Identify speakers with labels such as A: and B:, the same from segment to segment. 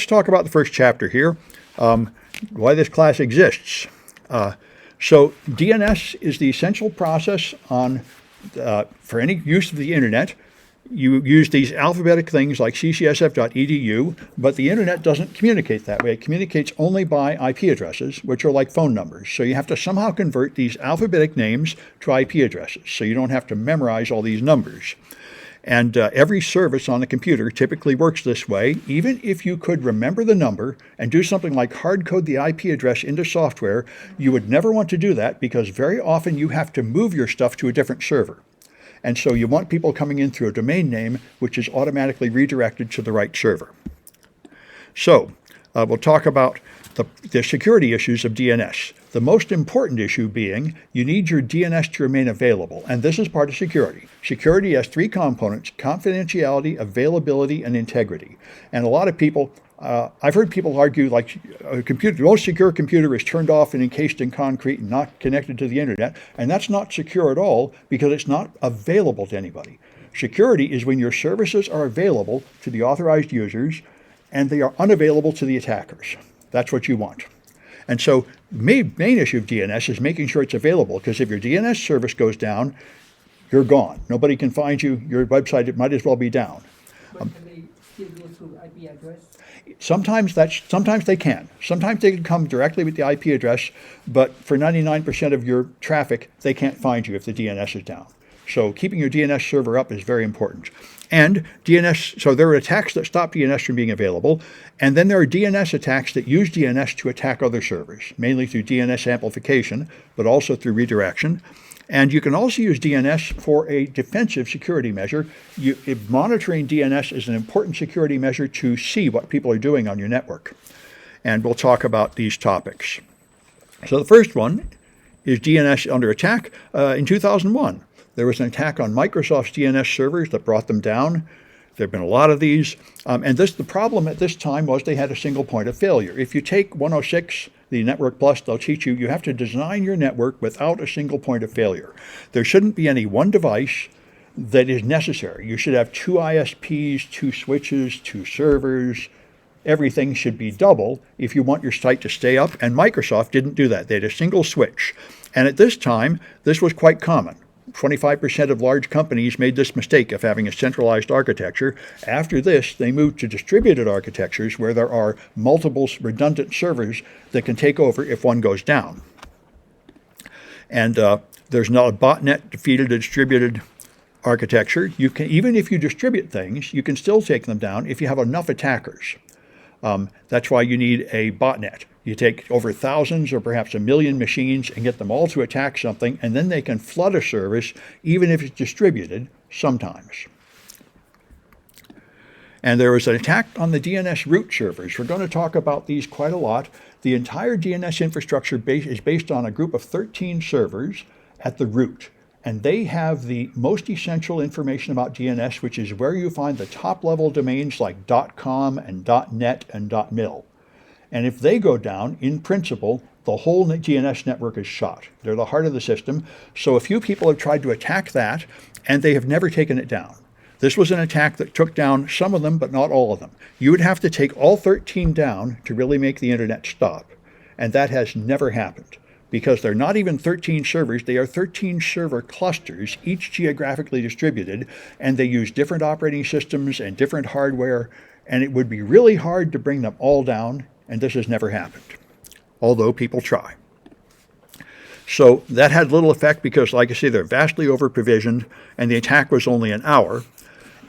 A: talk about the first chapter here, why this class exists. So DNS is the essential process for any use of the internet. You use these alphabetic things like ccsf.edu, but the internet doesn't communicate that way. It communicates only by IP addresses, which are like phone numbers. So you have to somehow convert these alphabetic names to IP addresses, so you don't have to memorize all these numbers. And every service on the computer typically works this way. Even if you could remember the number and do something like hard code the IP address into software, you would never want to do that because very often you have to move your stuff to a different server. And so you want people coming in through a domain name, which is automatically redirected to the right server. So we'll talk about the security issues of DNS. The most important issue being you need your DNS to remain available. And this is part of security. Security has three components: confidentiality, availability, and integrity. And a lot of people, I've heard people argue like the most secure computer is turned off and encased in concrete and not connected to the internet. And that's not secure at all because it's not available to anybody. Security is when your services are available to the authorized users and they are unavailable to the attackers. That's what you want. And so main issue of DNS is making sure it's available, because if your DNS service goes down, you're gone. Nobody can find you. Your website might as well be down.
B: But can they still go through IP address?
A: Sometimes they can. Sometimes they can come directly with the IP address, but for 99% of your traffic, they can't find you if the DNS is down. So keeping your DNS server up is very important. And so there are attacks that stop DNS from being available, and then there are DNS attacks that use DNS to attack other servers, mainly through DNS amplification, but also through redirection. And you can also use DNS for a defensive security measure. Monitoring DNS is an important security measure to see what people are doing on your network. And we'll talk about these topics. So the first one is DNS under attack. In 2001, there was an attack on Microsoft's DNS servers that brought them down. There have been a lot of these. And the problem at this time was they had a single point of failure. If you take 106, the Network Plus, they'll teach you have to design your network without a single point of failure. There shouldn't be any one device that is necessary. You should have two ISPs, two switches, two servers. Everything should be double if you want your site to stay up. And Microsoft didn't do that. They had a single switch. And at this time, this was quite common. 25% of large companies made this mistake of having a centralized architecture. After this, they moved to distributed architectures where there are multiple redundant servers that can take over if one goes down. And there's not a botnet defeated a distributed architecture. You can, even if you distribute things, you can still take them down if you have enough attackers. That's why you need a botnet. You take over thousands or perhaps 1 million machines and get them all to attack something, and then they can flood a service, even if it's distributed, sometimes. And there was an attack on the DNS root servers. We're going to talk about these quite a lot. The entire DNS infrastructure is based on a group of 13 servers at the root. And they have the most essential information about DNS, which is where you find the top-level domains like .com and .net and .mil. And if they go down, in principle, the whole DNS network is shot. They're the heart of the system. So a few people have tried to attack that, and they have never taken it down. This was an attack that took down some of them, but not all of them. You would have to take all 13 down to really make the internet stop. And that has never happened, because they're not even 13 servers. They are 13 server clusters, each geographically distributed, and they use different operating systems and different hardware, and it would be really hard to bring them all down. And this has never happened, although people try. So that had little effect because, like I say, they're vastly over-provisioned, and the attack was only an hour.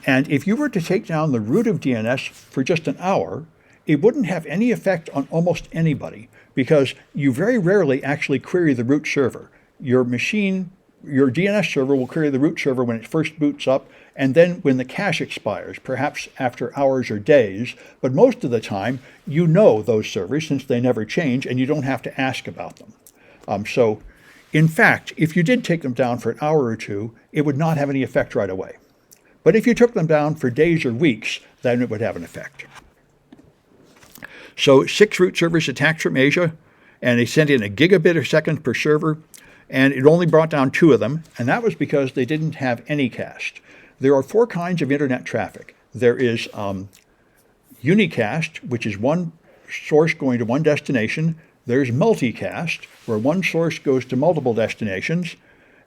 A: And if you were to take down the root of DNS for just an hour, it wouldn't have any effect on almost anybody, because you very rarely actually query the root server. Your DNS server will query the root server when it first boots up, and then when the cache expires, perhaps after hours or days. But most of the time, you know those servers since they never change, and you don't have to ask about them. So, in fact, if you did take them down for an hour or two, it would not have any effect right away. But if you took them down for days or weeks, then it would have an effect. So 6 root servers attacked from Asia, and they sent in a gigabit a second per server, and it only brought down 2 of them, and that was because they didn't have any cached. There are 4 kinds of internet traffic. There is unicast, which is one source going to one destination. There's multicast, where one source goes to multiple destinations.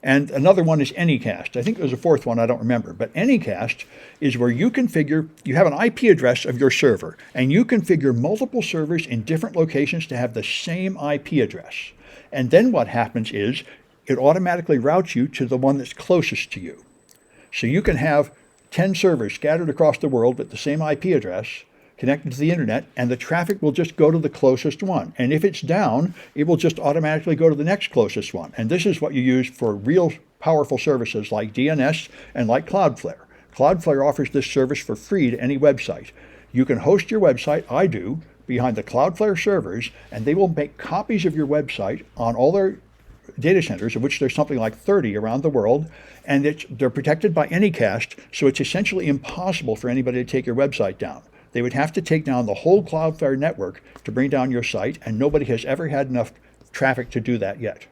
A: And another one is anycast. I think there's a fourth one, I don't remember. But anycast is where you configure, you have an IP address of your server, and you configure multiple servers in different locations to have the same IP address. And then what happens is it automatically routes you to the one that's closest to you. So you can have 10 servers scattered across the world with the same IP address connected to the internet, and the traffic will just go to the closest one. And if it's down, it will just automatically go to the next closest one. And this is what you use for real powerful services like DNS and like Cloudflare. Cloudflare offers this service for free to any website. You can host your website, I do, behind the Cloudflare servers, and they will make copies of your website on all their data centers, of which there's something like 30 around the world, and they're protected by Anycast, so it's essentially impossible for anybody to take your website down. They would have to take down the whole Cloudflare network to bring down your site, and nobody has ever had enough traffic to do that yet.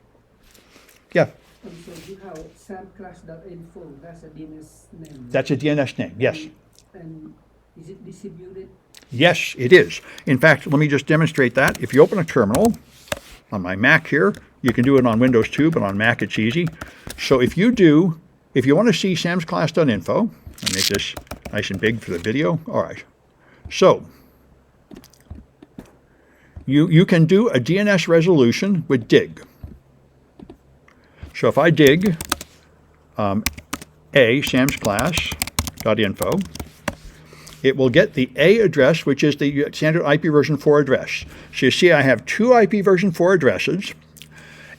A: Yeah?
B: So you have samclass.info, that's a DNS name.
A: That's a DNS name, yes.
B: And is it distributed?
A: Yes, it is. In fact, let me just demonstrate that. If you open a terminal on my Mac here, you can do it on Windows too, but on Mac it's easy. So if you want to see samsclass.info, I'll make this nice and big for the video. All right. So you can do a DNS resolution with dig. So if I dig samsclass.info, it will get the A address, which is the standard IP version 4 address. So you see I have two IP version 4 addresses,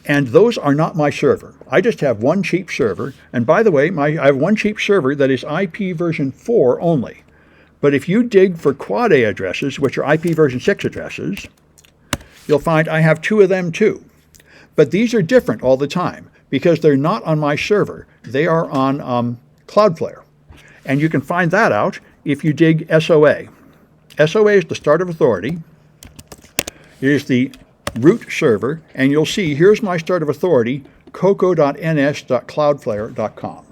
A: and those are not my server. I just have one cheap server. And by the way, I have one cheap server that is IP version 4 only. But if you dig for quad A addresses, which are IP version 6 addresses, you'll find I have two of them too. But these are different all the time because they're not on my server. They are on Cloudflare. And you can find that out if you dig SOA. SOA is the start of authority. It is the root server, and you'll see here's my start of authority, coco.ns.cloudflare.com.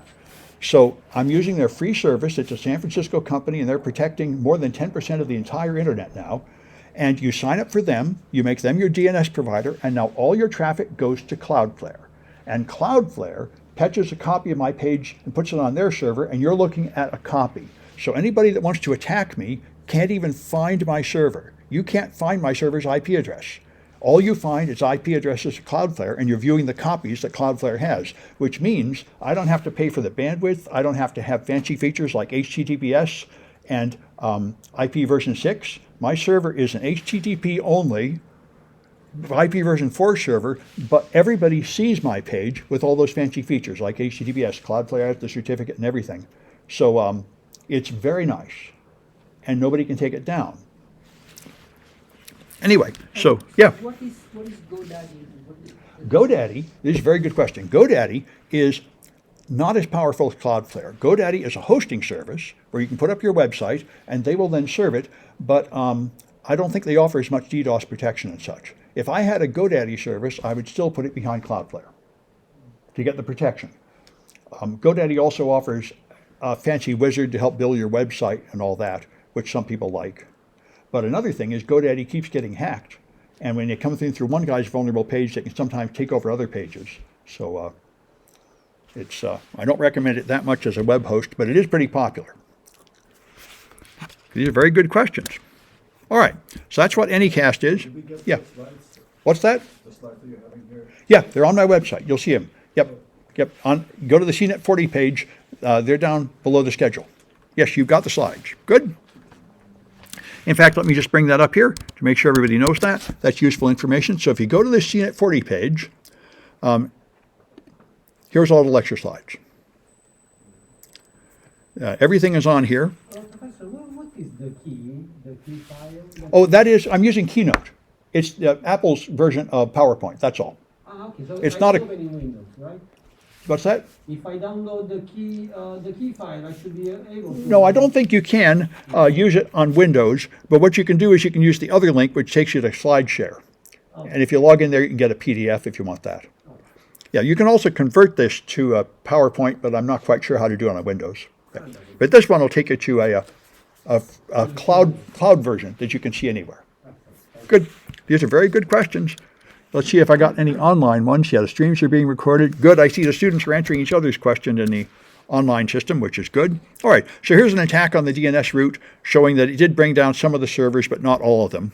A: So I'm using their free service. It's a San Francisco company, and they're protecting more than 10% of the entire internet now. And you sign up for them, you make them your DNS provider, and now all your traffic goes to Cloudflare. And Cloudflare catches a copy of my page and puts it on their server, and you're looking at a copy. So anybody that wants to attack me can't even find my server. You can't find my server's IP address. All you find is IP addresses of Cloudflare, and you're viewing the copies that Cloudflare has, which means I don't have to pay for the bandwidth. I don't have to have fancy features like HTTPS and IP version 6. My server is an HTTP only IP version 4 server, but everybody sees my page with all those fancy features like HTTPS. Cloudflare has the certificate and everything. So it's very nice, and nobody can take it down. Anyway, so yeah.
B: What is GoDaddy?
A: GoDaddy, this is a very good question. GoDaddy is not as powerful as Cloudflare. GoDaddy is a hosting service where you can put up your website and they will then serve it, but I don't think they offer as much DDoS protection and such. If I had a GoDaddy service, I would still put it behind Cloudflare to get the protection. GoDaddy also offers a fancy wizard to help build your website and all that, which some people like. But another thing is GoDaddy keeps getting hacked. And when they come through one guy's vulnerable page, they can sometimes take over other pages. So I don't recommend it that much as a web host, but it is pretty popular. These are very good questions. All right, so that's what Anycast is. Yeah. What's that?
C: The slides that you're having here.
A: Yeah, they're on my website. You'll see them. Yep. Go to the CNET 40 page. They're down below the schedule. Yes, you've got the slides. Good. In fact, let me just bring that up here to make sure everybody knows that. That's useful information. So if you go to the CNET 40 page, here's all the lecture slides. Everything is on here.
D: Professor, what is the key file?
A: Oh, that is, I'm using Keynote. It's Apple's version of PowerPoint, that's all.
D: Okay. So
A: It's
D: I
A: not
D: can
A: a-
D: open in Windows, right?
A: What's that?
D: If I download the key file, I should be able to.
A: No, I don't think you can use it on Windows, but what you can do is you can use the other link, which takes you to SlideShare. And if you log in there, you can get a PDF if you want that. Yeah, you can also convert this to a PowerPoint, but I'm not quite sure how to do it on Windows. Yeah. But this one will take you to a cloud version that you can see anywhere. Good. These are very good questions. Let's see if I got any online ones. Yeah, the streams are being recorded. Good. I see the students are answering each other's questions in the online system, which is good. All right. So here's an attack on the DNS root showing that it did bring down some of the servers, but not all of them.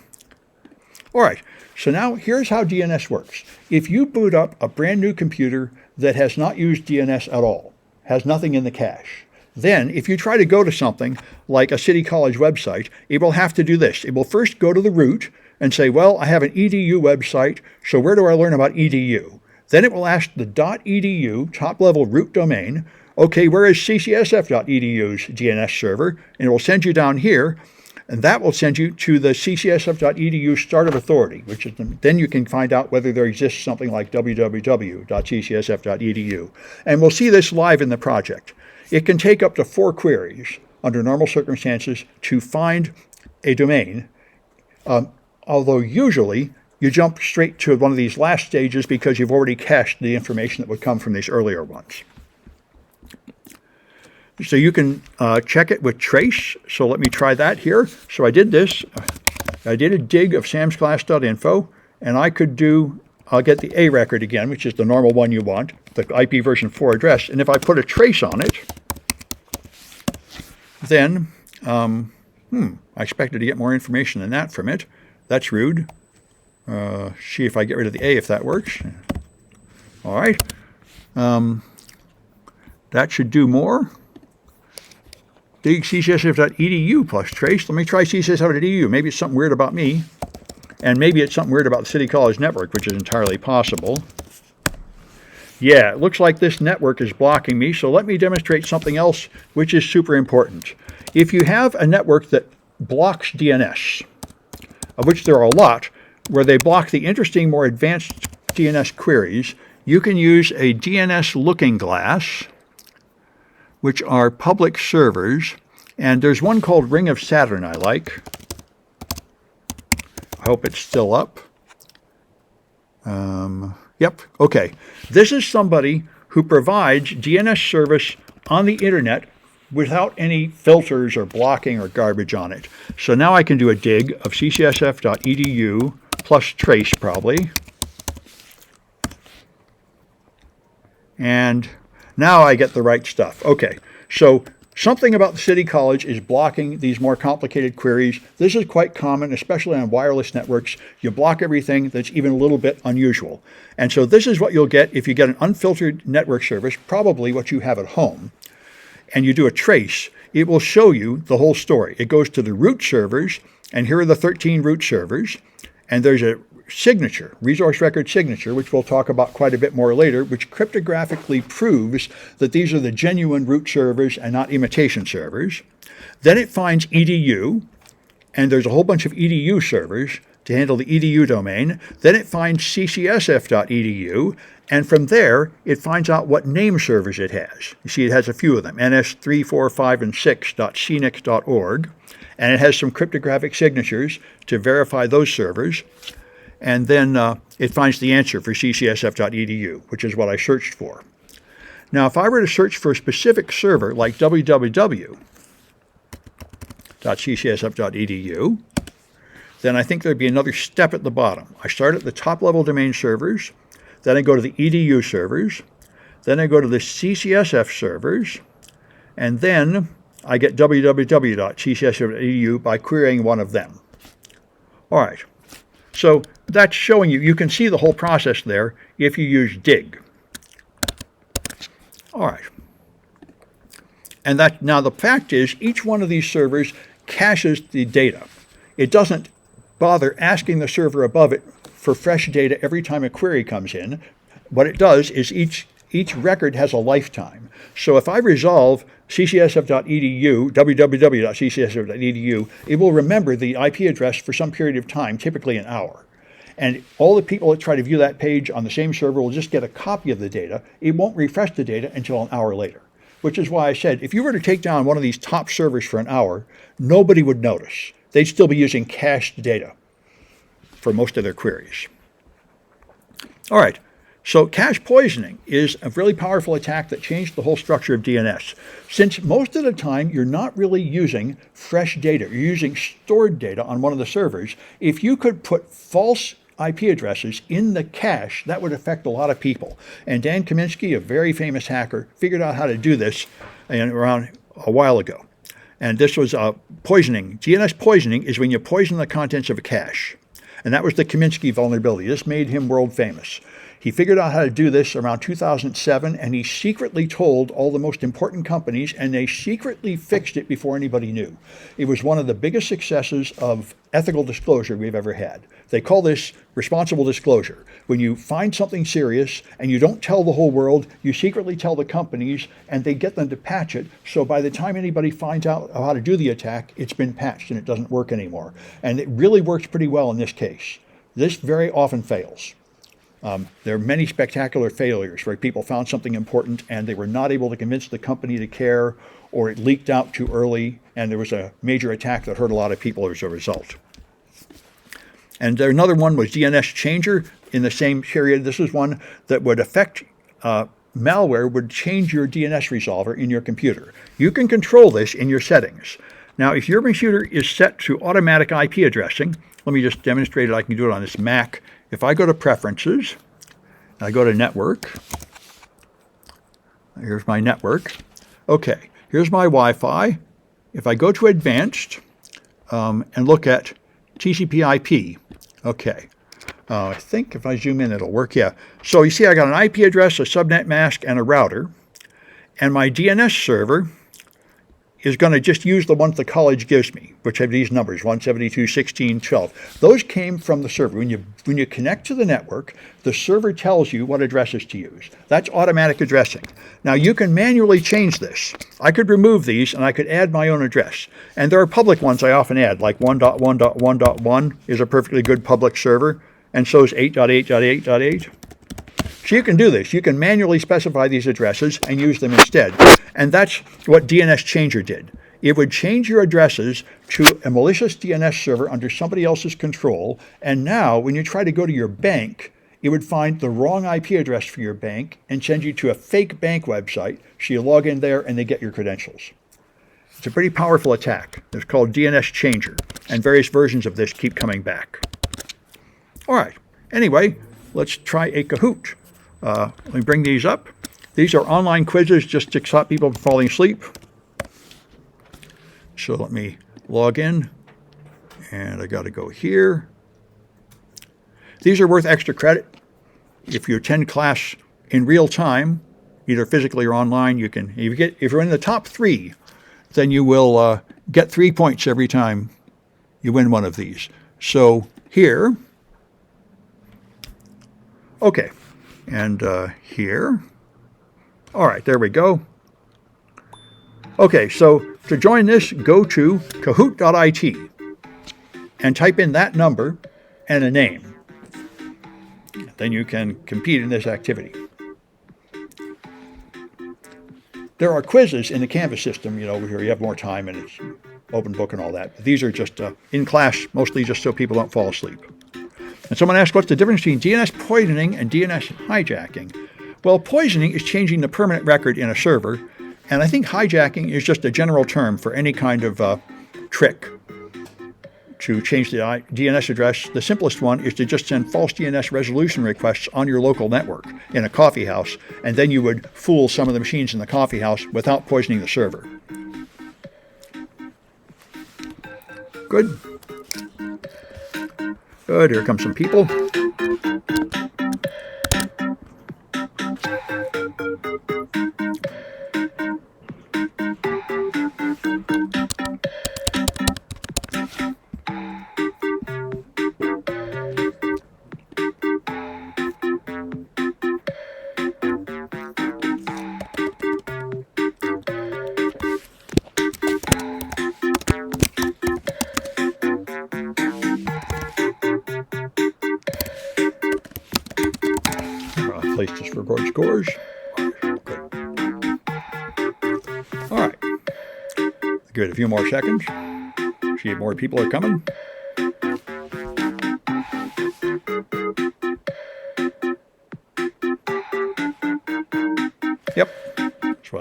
A: All right. So now here's how DNS works. If you boot up a brand new computer that has not used DNS at all, has nothing in the cache, then if you try to go to something like a City College website, it will have to do this. It will first go to the root and say, well, I have an edu website, so where do I learn about edu? Then it will ask the .edu, top-level root domain, okay, where is ccsf.edu's DNS server? And it will send you down here, and that will send you to the ccsf.edu start of authority, which is then you can find out whether there exists something like www.ccsf.edu. And we'll see this live in the project. It can take up to 4 queries under normal circumstances to find a domain, although usually you jump straight to one of these last stages because you've already cached the information that would come from these earlier ones. So you can check it with trace. So let me try that here. So I did this. I did a dig of samsclass.info, and I could do, I'll get the A record again, which is the normal one you want, the IP version 4 address. And if I put a trace on it, then I expected to get more information than that from it. That's rude. See if I get rid of the A, if that works. All right. That should do more. Dig ccsf.edu plus trace. Let me try ccsf.edu. Maybe it's something weird about me. And maybe it's something weird about the City College network, which is entirely possible. Yeah, it looks like this network is blocking me, so let me demonstrate something else which is super important. If you have a network that blocks DNS, of which there are a lot, where they block the interesting, more advanced DNS queries, you can use a DNS looking glass, which are public servers, and there's one called Ring of Saturn I like. I hope it's still up. Yep, okay. This is somebody who provides DNS service on the internet without any filters or blocking or garbage on it. So now I can do a dig of ccsf.edu plus trace probably. And now I get the right stuff. Okay, so something about the City College is blocking these more complicated queries. This is quite common, especially on wireless networks. You block everything that's even a little bit unusual. And so this is what you'll get if you get an unfiltered network service, probably what you have at home, and you do a trace. It will show you the whole story. It goes to the root servers, and here are the 13 root servers, and there's a signature, resource record signature, which we'll talk about quite a bit more later, which cryptographically proves that these are the genuine root servers and not imitation servers. Then it finds edu, and there's a whole bunch of edu servers to handle the edu domain. Then it finds ccsf.edu, and from there it finds out what name servers it has. You see, it has a few of them, ns3, 4, 5, and 6.scenic.org, and it has some cryptographic signatures to verify those servers. And then it finds the answer for ccsf.edu, which is what I searched for. Now, if I were to search for a specific server like www.ccsf.edu, then I think there'd be another step at the bottom. I start at the top-level domain servers, then I go to the edu servers, then I go to the ccsf servers, and then I get www.ccsf.edu by querying one of them. All right. So that's showing you, you can see the whole process there if you use dig. All right. And that, now the fact is, each one of these servers caches the data. It doesn't bother asking the server above it for fresh data every time a query comes in. What it does is each record has a lifetime. So if I resolve ccsf.edu, www.ccsf.edu, it will remember the IP address for some period of time, typically an hour. And all the people that try to view that page on the same server will just get a copy of the data. It won't refresh the data until an hour later, which is why I said, if you were to take down one of these top servers for an hour, nobody would notice. They'd still be using cached data for most of their queries. All right. So cache poisoning is a really powerful attack that changed the whole structure of DNS. Since most of the time you're not really using fresh data, you're using stored data on one of the servers, if you could put false IP addresses in the cache, that would affect a lot of people. And Dan Kaminsky, a very famous hacker, figured out how to do this around a while ago. And this was poisoning. DNS poisoning is when you poison the contents of a cache. And that was the Kaminsky vulnerability. This made him world famous. He figured out how to do this around 2007, and he secretly told all the most important companies, and they secretly fixed it before anybody knew. It was one of the biggest successes of ethical disclosure we've ever had. They call this responsible disclosure. When you find something serious and you don't tell the whole world, you secretly tell the companies, and they get them to patch it. So by the time anybody finds out how to do the attack, it's been patched and it doesn't work anymore. And it really works pretty well in this case. This very often fails. There are many spectacular failures where people found something important and they were not able to convince the company to care, or it leaked out too early and there was a major attack that hurt a lot of people as a result. And another one was DNS Changer in the same period. This is one that would affect malware, would change your DNS resolver in your computer. You can control this in your settings. Now, if your computer is set to automatic IP addressing, let me just demonstrate it. I can do it on this Mac. If I go to Preferences, I go to Network. Here's my network. Okay, here's my Wi-Fi. If I go to Advanced and look at TCP/IP, okay. I think if I zoom in, it'll work. Yeah. So you see, I got an IP address, a subnet mask, and a router. And my DNS server is going to just use the ones the college gives me, which have these numbers, 172, 16, 12. Those came from the server. When you connect to the network, the server tells you what addresses to use. That's automatic addressing. Now, you can manually change this. I could remove these, and I could add my own address. And there are public ones I often add, like 1.1.1.1 is a perfectly good public server, and so is 8.8.8.8. So you can do this. You can manually specify these addresses and use them instead. And that's what DNS Changer did. It would change your addresses to a malicious DNS server under somebody else's control. And now, when you try to go to your bank, it would find the wrong IP address for your bank and send you to a fake bank website. So you log in there and they get your credentials. It's a pretty powerful attack. It's called DNS Changer. And various versions of this keep coming back. All right. Anyway, let's try a Kahoot. Let me bring these up. These are online quizzes just to stop people from falling asleep. So let me log in, and I got to go here. These are worth extra credit. If you attend class in real time, either physically or online, you can. If you're in the top 3, then you will get 3 points every time you win one of these. So here, okay. And here. All right, there we go. Okay, so to join this, go to kahoot.it and type in that number and a name. Then you can compete in this activity. There are quizzes in the Canvas system, where you have more time and it's open book and all that. These are just in class, mostly just so people don't fall asleep. And someone asked, what's the difference between DNS poisoning and DNS hijacking? Well, poisoning is changing the permanent record in a server, and I think hijacking is just a general term for any kind of trick to change the DNS address. The simplest one is to just send false DNS resolution requests on your local network in a coffee house, and then you would fool some of the machines in the coffee house without poisoning the server. Good. Good, here come some people. Place this for record scores. All right. Good. A few more seconds. See if more people are coming.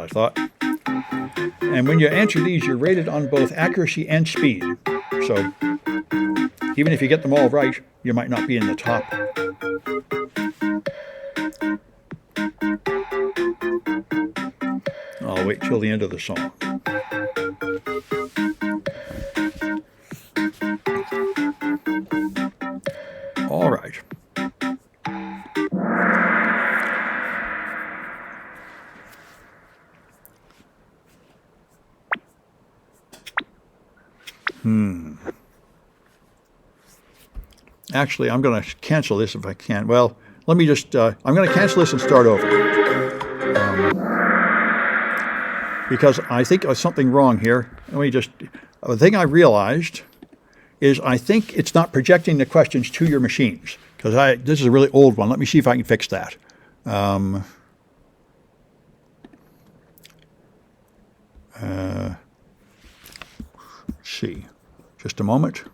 A: I thought. And when you answer these, you're rated on both accuracy and speed. So even if you get them all right, you might not be in the top. I'll wait till the end of the song. All right. Actually, I'm going to cancel this if I can. Well, let me just, I'm going to cancel this and start over. Because I think there's something wrong here. Let me just, the thing I realized is I think it's not projecting the questions to your machines. Because this is a really old one. Let me see if I can fix that. Let's see. Just a moment.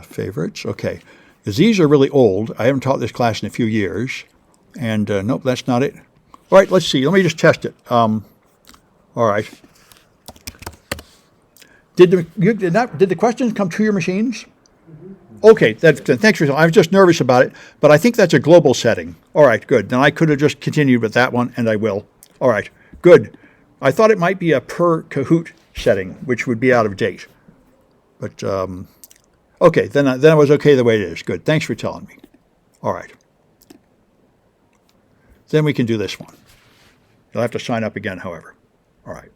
A: Favorites. Okay. Because these are really old. I haven't taught this class in a few years. And nope, that's not it. All right, let's see. Let me just test it. All right. Did the questions come to your machines? Okay, thanks for. I was just nervous about it, but I think that's a global setting. All right, good. Then I could have just continued with that one, and I will. All right, good. I thought it might be a per Kahoot setting, which would be out of date. But okay, then I was okay the way it is. Good. Thanks for telling me. All right. Then we can do this one. You'll have to sign up again, however. All right.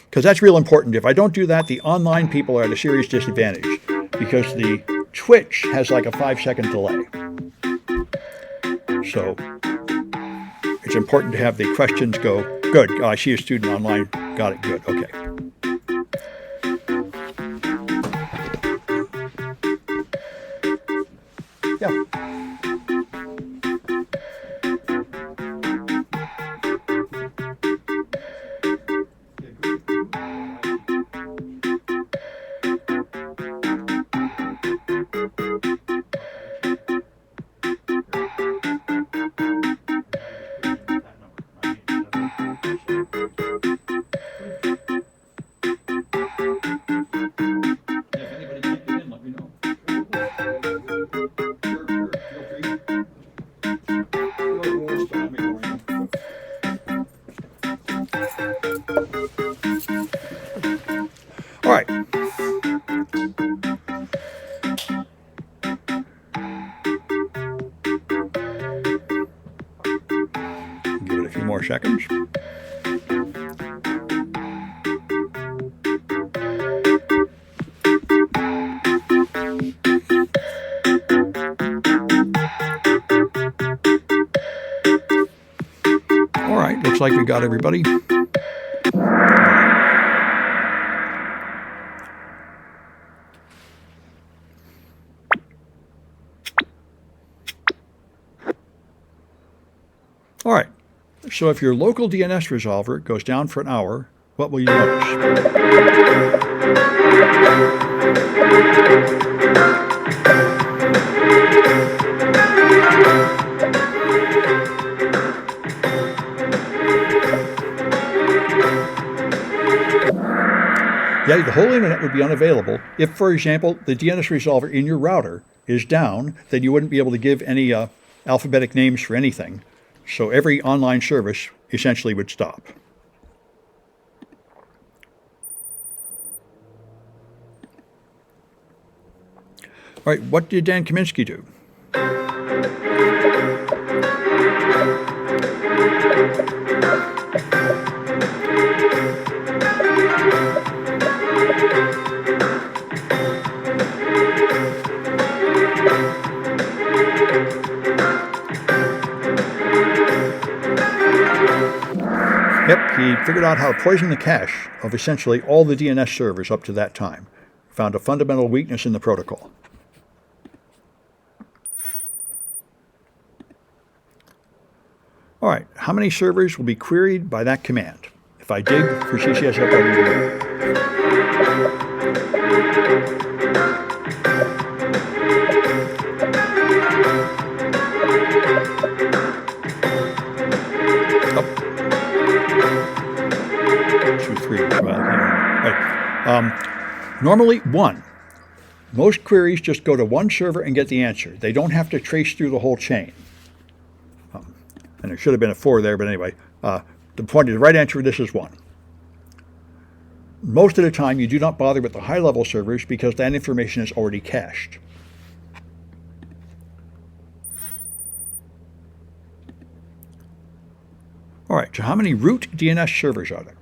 A: Because that's real important. If I don't do that, the online people are at a serious disadvantage because the Twitch has like a 5-second delay. So it's important to have the questions go. Good. Oh, I see a student online. Got it. Good. Okay. Yeah. All right. Give it a few more seconds. All right, looks like we got everybody. All right, so if your local DNS resolver goes down for an hour, what will you notice? Yeah, the whole internet would be unavailable. If, for example, the DNS resolver in your router is down, then you wouldn't be able to give any alphabetic names for anything. So every online service essentially would stop. All right, what did Dan Kaminsky do? Yep, he figured out how to poison the cache of essentially all the DNS servers up to that time. Found a fundamental weakness in the protocol. All right, how many servers will be queried by that command? If I dig for CCSFW. Normally, one. Most queries just go to one server and get the answer. They don't have to trace through the whole chain. And there should have been a 4 there, but anyway, the right answer for this is 1. Most of the time, you do not bother with the high-level servers because that information is already cached. All right, so how many root DNS servers are there?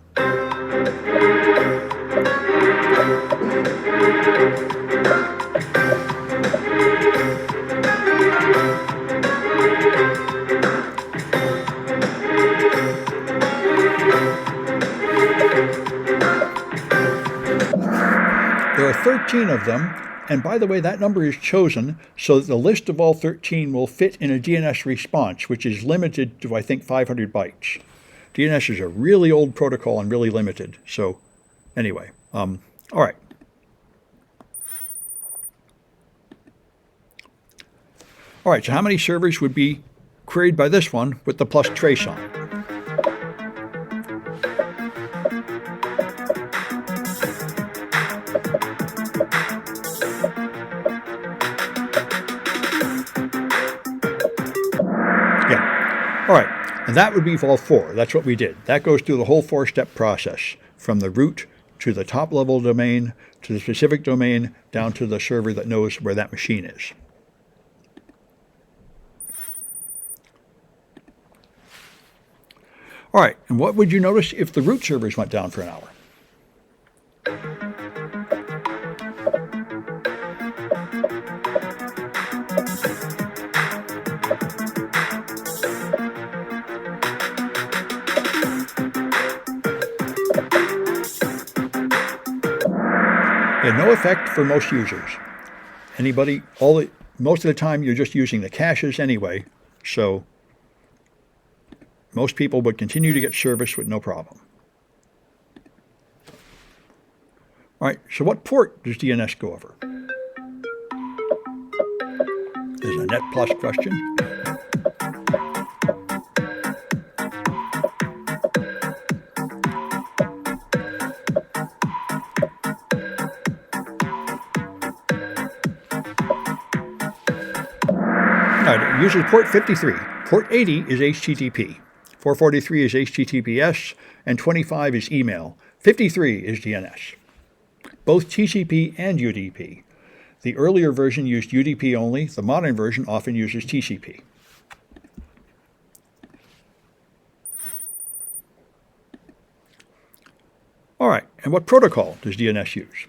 A: There are 13 of them, and by the way, that number is chosen so that the list of all 13 will fit in a DNS response, which is limited to, I think, 500 bytes. DNS is a really old protocol and really limited. So anyway, all right. All right, so how many servers would be queried by this one with the plus trace on it? All right, and that would be all 4. That's what we did. That goes through the whole 4-step process, from the root to the top-level domain, to the specific domain, down to the server that knows where that machine is. All right, and what would you notice if the root servers went down for an hour? No effect for most users. Most of the time you're just using the caches anyway, so most people would continue to get service with no problem. All right, so what port does DNS go over? There's a Net Plus question. It uses port 53. Port 80 is HTTP. 443 is HTTPS, and 25 is email. 53 is DNS. Both TCP and UDP. The earlier version used UDP only. The modern version often uses TCP. All right, and what protocol does DNS use?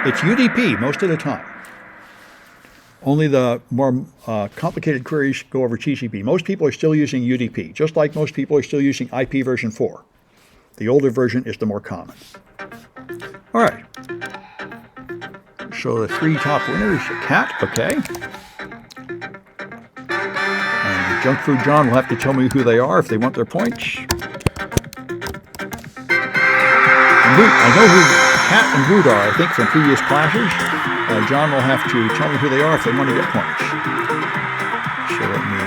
A: It's UDP most of the time. Only the more complicated queries go over TCP. Most people are still using UDP, just like most people are still using IP version 4. The older version is the more common. All right. So the 3 top winners, Cat, okay. And Junk Food John will have to tell me who they are if they want their points. I know who Cat and Root are, I think, from previous classes. John will have to tell me who they are if they want to get points. So let me...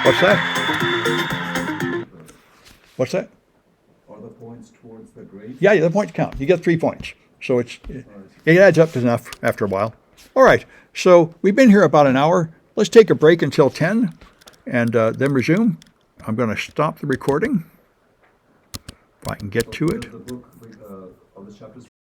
A: What's that? What's that?
C: Are the points towards the grade?
A: Yeah, the points count. You get 3 points. So it adds up to enough after a while. All right, so we've been here about an hour. Let's take a break until 10 and then resume. I'm going to stop the recording if I can get to it.
C: The book of the chapters